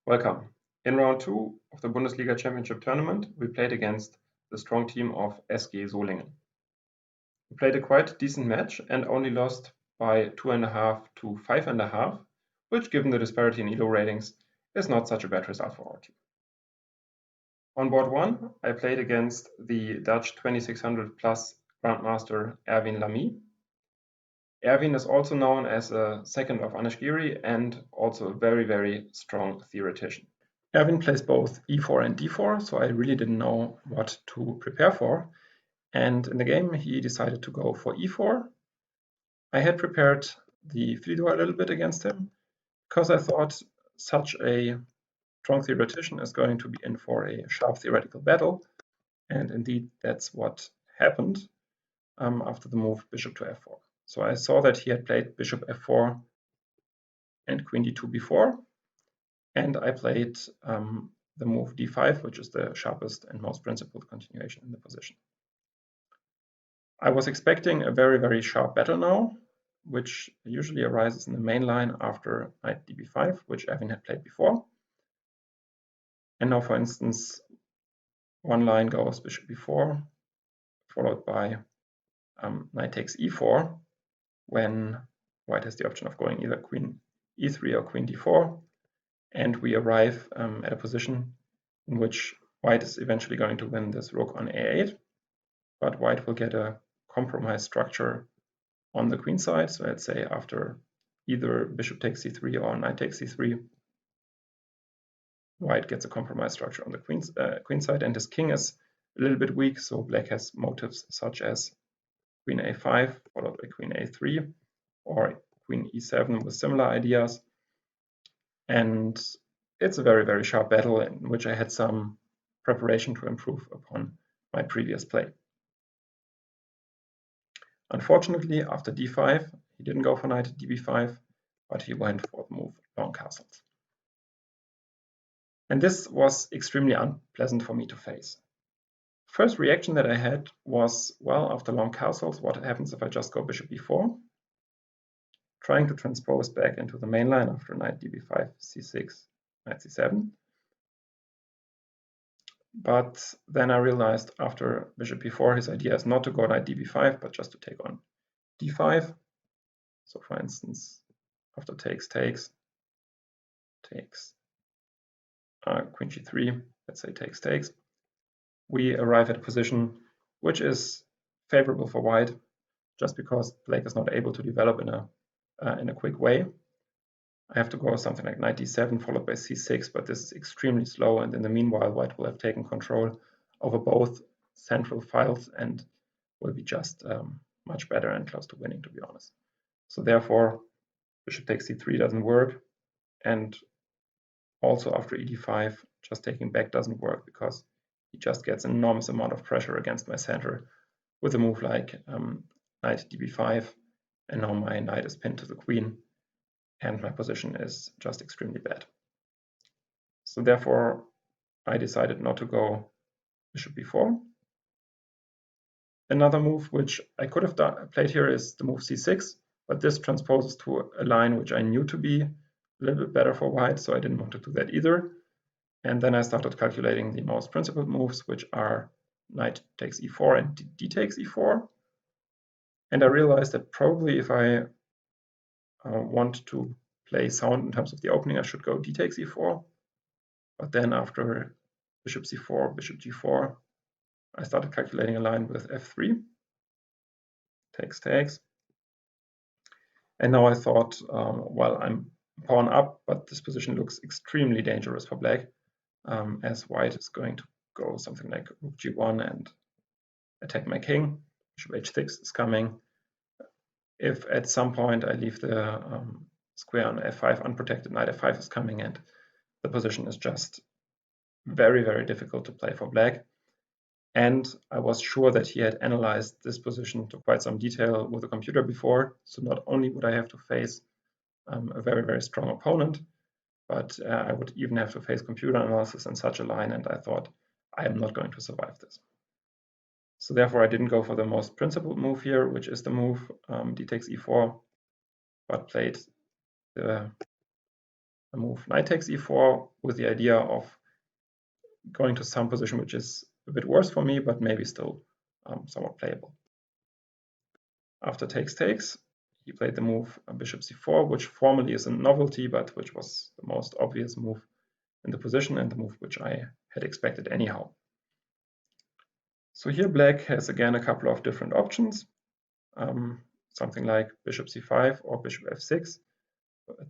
Welcome. In round 2 of the Bundesliga Championship Tournament, we played against the strong team of SG Solingen. We played a quite decent match and only lost by 2.5 to 5.5, which, given the disparity in ELO ratings, is not such a bad result for our team. On board 1, I played against the Dutch 2600 plus Grandmaster Erwin L'Ami. Erwin is also known as a second of Anashgiri and also a very strong theoretician. Erwin plays both e4 and d4, so I really didn't know what to prepare for. And in the game, he decided to go for e4. I had prepared the Fotos a little bit against him because I thought such a strong theoretician is going to be in for a sharp theoretical battle. And indeed, that's what happened after the move bishop to f4. So I saw that he had played bishop f4 and queen d2 before. And I played the move d5, which is the sharpest and most principled continuation in the position. I was expecting a very sharp battle now, which usually arises in the main line after knight db5, which Erwin had played before. And now, for instance, one line goes bishop b4, followed by knight takes e4, when white has the option of going either queen e3 or queen d4. And we arrive at a position in which white is eventually going to win this rook on a8, but white will get a compromise structure on the queen side. So let's say after either bishop takes c3 or knight takes c3, white gets a compromise structure on the queen side, and his king is a little bit weak, so black has motives such as queen a5 followed by queen a3 or queen e7 with similar ideas. And it's a very sharp battle in which I had some preparation to improve upon my previous play. Unfortunately, after d5, he didn't go for knight db5, but he went for the move long castles. And this was extremely unpleasant for me to face. First reaction that I had was, well, after long castles, what happens if I just go bishop b4? Trying to transpose back into the main line after knight db5, c6, knight c7. But then I realized after bishop b4, his idea is not to go knight db5, but just to take on d5. So for instance, after takes, queen g3, let's say takes, we arrive at a position which is favorable for white, just because black is not able to develop in a quick way. I have to go something like knight d7 followed by c6, but this is extremely slow, and in the meanwhile white will have taken control over both central files and will be just much better and close to winning, to be honest. So therefore bishop takes c3 doesn't work, and also after ed5 just taking back doesn't work because he just gets an enormous amount of pressure against my center with a move like knight db5, and now my knight is pinned to the queen and my position is just extremely bad. So therefore I decided not to go bishop b4. Another move which I could have played here is the move c6, but this transposes to a line which I knew to be a little bit better for white, so I didn't want to do that either. And then I started calculating the most principled moves, which are knight takes e4 and d takes e4. And I realized that probably if I want to play sound in terms of the opening, I should go d takes e4. But then after bishop c4, bishop g4, I started calculating a line with f3, takes. And now I thought, well, I'm pawn up, but this position looks extremely dangerous for black, as white is going to go something like rook g1 and attack my king. Bishop h6 is coming. If at some point I leave the square on f5 unprotected, knight f5 is coming, and the position is just very difficult to play for black. And I was sure that he had analyzed this position to quite some detail with the computer before, so not only would I have to face a very strong opponent, but I would even have to face computer analysis in such a line, and I thought I am not going to survive this. So therefore I didn't go for the most principled move here, which is the move d takes e4, but played the the move knight takes e4 with the idea of going to some position which is a bit worse for me, but maybe still somewhat playable. After takes, he played the move bishop c4, which formally is a novelty, but which was the most obvious move in the position and the move which I had expected anyhow. So here black has again a couple of different options, something like bishop c5 or bishop f6.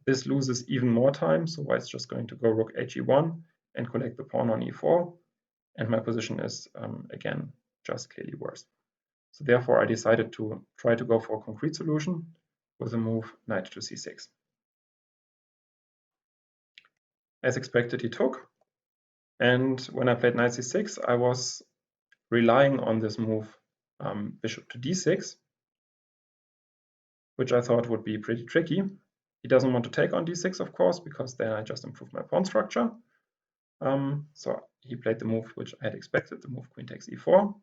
This loses even more time, so white's just going to go rook he1 and collect the pawn on e4, and my position is again just clearly worse. So therefore I decided to try to go for a concrete solution with the move knight to c6. As expected, he took, and when I played knight c6 I was relying on this move bishop to d6, which I thought would be pretty tricky. He doesn't want to take on d6, of course, because then I just improved my pawn structure. So he played the move which I had expected, the move queen takes e4,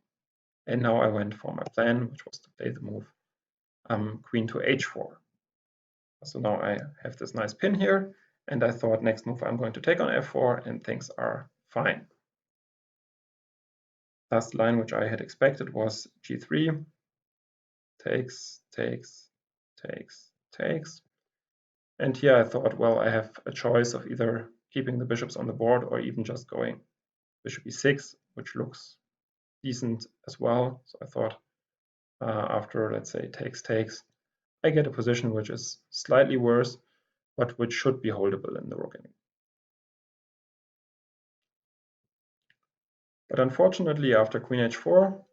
and now I went for my plan, which was to play the move queen to h4. So now I have this nice pin here, and I thought next move I'm going to take on f4 and things are fine. Last line which I had expected was g3, takes, takes, takes, takes. And here I thought, well, I have a choice of either keeping the bishops on the board or even just going bishop e6, which looks decent as well. So I thought after, let's say, takes, takes, I get a position which is slightly worse, but which should be holdable in the rook ending. But unfortunately, after queen h4,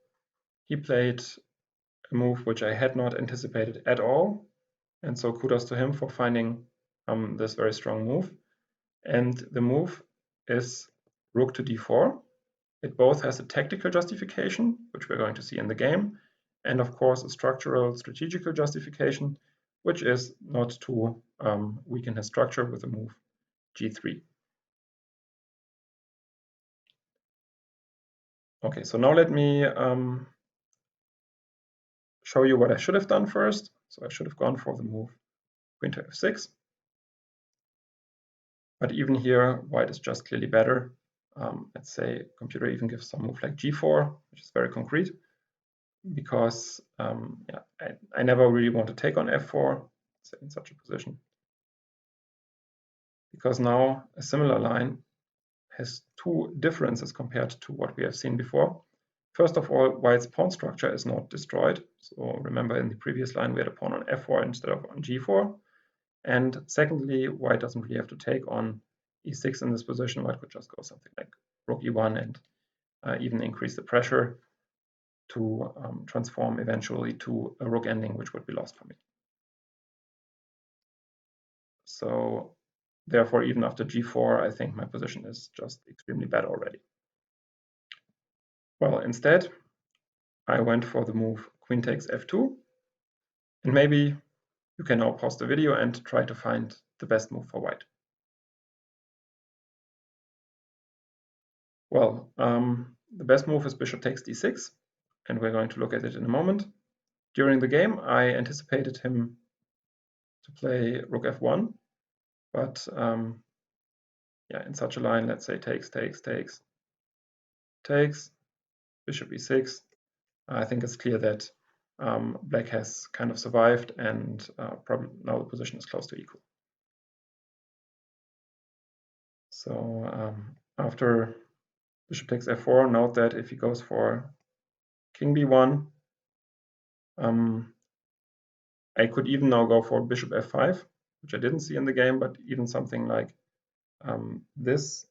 he played a move which I had not anticipated at all. And so kudos to him for finding this very strong move. And the move is rook to d4. It both has a tactical justification, which we're going to see in the game, and of course a structural, strategical justification, which is not to weaken his structure with the move g3. Okay, so now let me show you what I should have done first. So I should have gone for the move queen to f6. But even here, white is just clearly better. Let's say computer even gives some move like g4, which is very concrete, because I never really want to take on f4 in such a position. Because now a similar line has two differences compared to what we have seen before. First of all, white's pawn structure is not destroyed. So remember in the previous line we had a pawn on f4 instead of on g4. And secondly, white doesn't really have to take on e6 in this position. White could just go something like rook e1 and even increase the pressure to transform eventually to a rook ending, which would be lost for me. So therefore, even after g4, I think my position is just extremely bad already. Well, instead, I went for the move queen takes f2. And maybe you can now pause the video and try to find the best move for white. Well, the best move is bishop takes d6, and we're going to look at it in a moment. During the game, I anticipated him to play rook f1, but in such a line, let's say takes, takes, takes, takes, bishop e6, I think it's clear that black has kind of survived, and probably now the position is close to equal. So after bishop takes f4, note that if he goes for king b1, I could even now go for bishop f5, which I didn't see in the game, but even something like this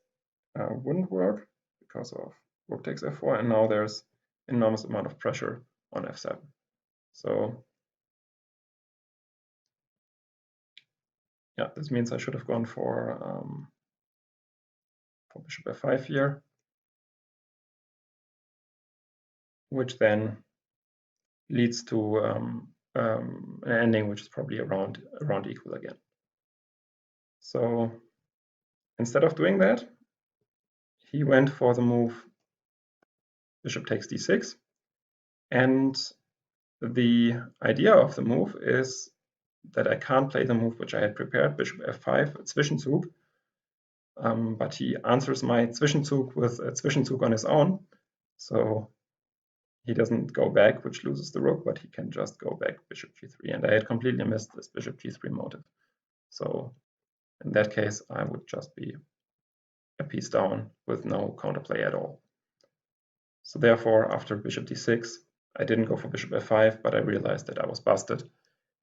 wouldn't work because of rook takes f4, and now there's enormous amount of pressure on f7. So yeah, this means I should have gone for bishop f5 here, which then leads to an ending which is probably around equal again. So instead of doing that, he went for the move bishop takes d6, and the idea of the move is that I can't play the move which I had prepared, bishop f5, Zwischenzug, but he answers my Zwischenzug with a Zwischenzug on his own. So he doesn't go back, which loses the rook, but he can just go back bishop g3. And I had completely missed this bishop g3 motive. So in that case, I would just be a piece down with no counterplay at all. So therefore, after bishop d6, I didn't go for bishop f5, but I realized that I was busted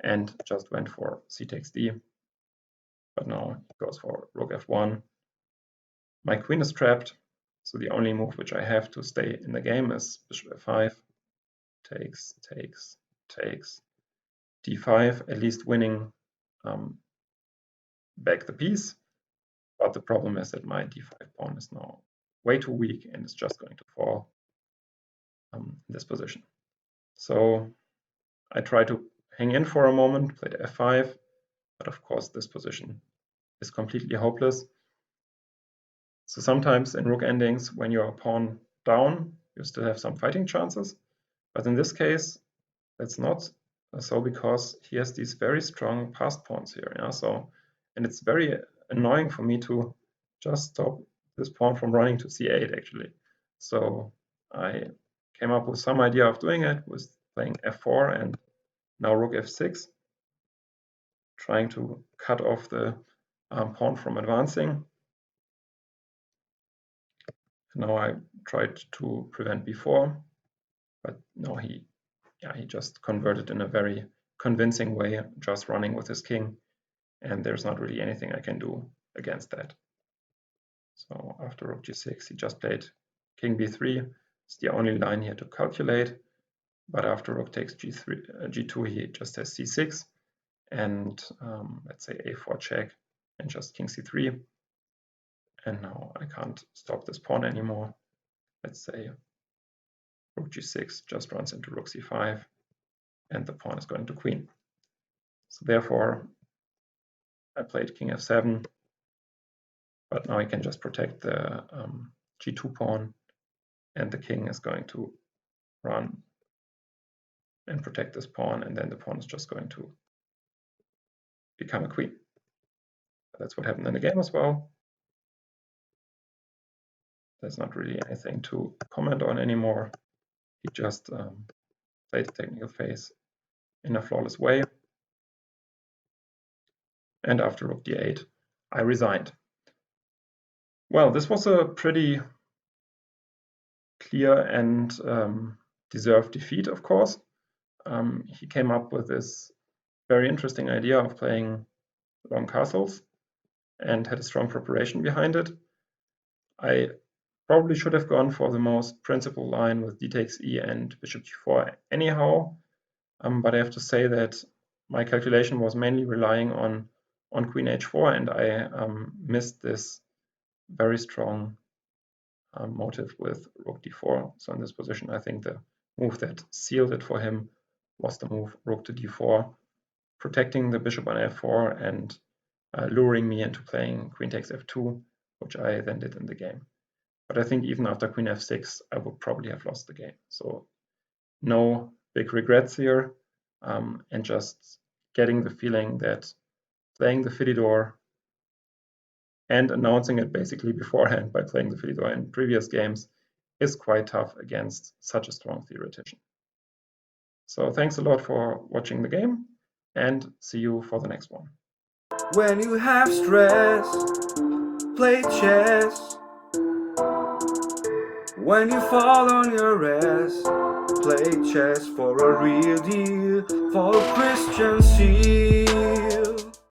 and just went for c takes d. But now he goes for rook f1. My queen is trapped, so the only move which I have to stay in the game is bishop f5. Takes, takes, takes, d5, at least winning back the piece. But the problem is that my d5 pawn is now way too weak and is just going to fall in this position. So I try to hang in for a moment, played f5, but of course this position is completely hopeless. So sometimes in rook endings, when you're a pawn down, you still have some fighting chances. But in this case, that's not so, because he has these very strong passed pawns here. Yeah? So, and it's very annoying for me to just stop this pawn from running to c8 actually. So I came up with some idea of doing it with playing f4 and now rook f6, trying to cut off the pawn from advancing. Now I tried to prevent b4, but no, he just converted in a very convincing way, just running with his king, and there's not really anything I can do against that. So after rook g6, he just played king b3. It's the only line he had to calculate, but after rook takes g2, he just has c6, and let's say a4 check, and just king c3. And now I can't stop this pawn anymore. Let's say rook g6 just runs into rook c5, and the pawn is going to queen. So therefore, I played king f7, but now I can just protect the g2 pawn, and the king is going to run and protect this pawn, and then the pawn is just going to become a queen. That's what happened in the game as well. There's not really anything to comment on anymore. He just played the technical phase in a flawless way. And after rook d8, I resigned. Well, this was a pretty clear and deserved defeat, of course. He came up with this very interesting idea of playing long castles and had a strong preparation behind it. I probably should have gone for the most principled line with d takes e and bishop g4 anyhow, but I have to say that my calculation was mainly relying on queen h4, and I missed this very strong motive with rook d4. So in this position, I think the move that sealed it for him was the move rook to d4, protecting the bishop on f4 and luring me into playing queen takes f2, which I then did in the game. But I think even after queen f6, I would probably have lost the game. So no big regrets here, and just getting the feeling that playing the Philidor and announcing it basically beforehand by playing the Philidor in previous games is quite tough against such a strong theoretician. So thanks a lot for watching the game, and see you for the next one. When you have stress, play chess. When you fall on your ass, play chess for a real deal. For